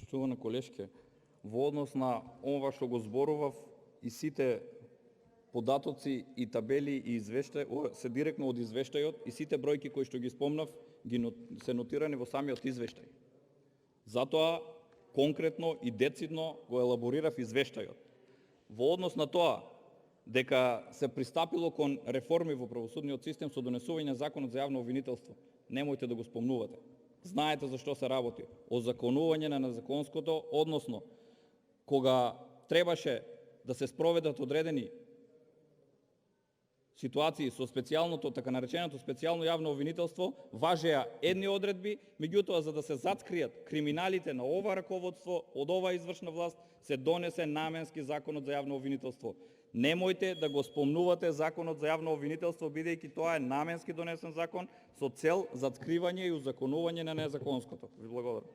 Почитувана колешке, во однос на ова што го зборував и сите податоци и табели и извештај се директно од извештајот и сите бројки кои што ги спомнав се нотирани во самиот извештај. Затоа конкретно и децидно го елаборирав извештајот. Во однос на тоа дека се пристапило кон реформи во правосудниот систем со донесување законот за јавно обвинителство, немојте да го спомнувате. Знаете за што се работи. Озаконување на незаконското, односно кога требаше да се спроведат одредени ситуации со специјалното, така нареченото специјално јавно обвинителство, важеа едни одредби, меѓутоа за да се заткријат криминалите на ова раководство од ова извршна власт, се донесе наменски законот за јавно обвинителство. Немојте да го спомнувате законот за јавно обвинителство, бидејќи тоа е наменски донесен закон со цел заткривање и узаконување на незаконското. Ви благодарам.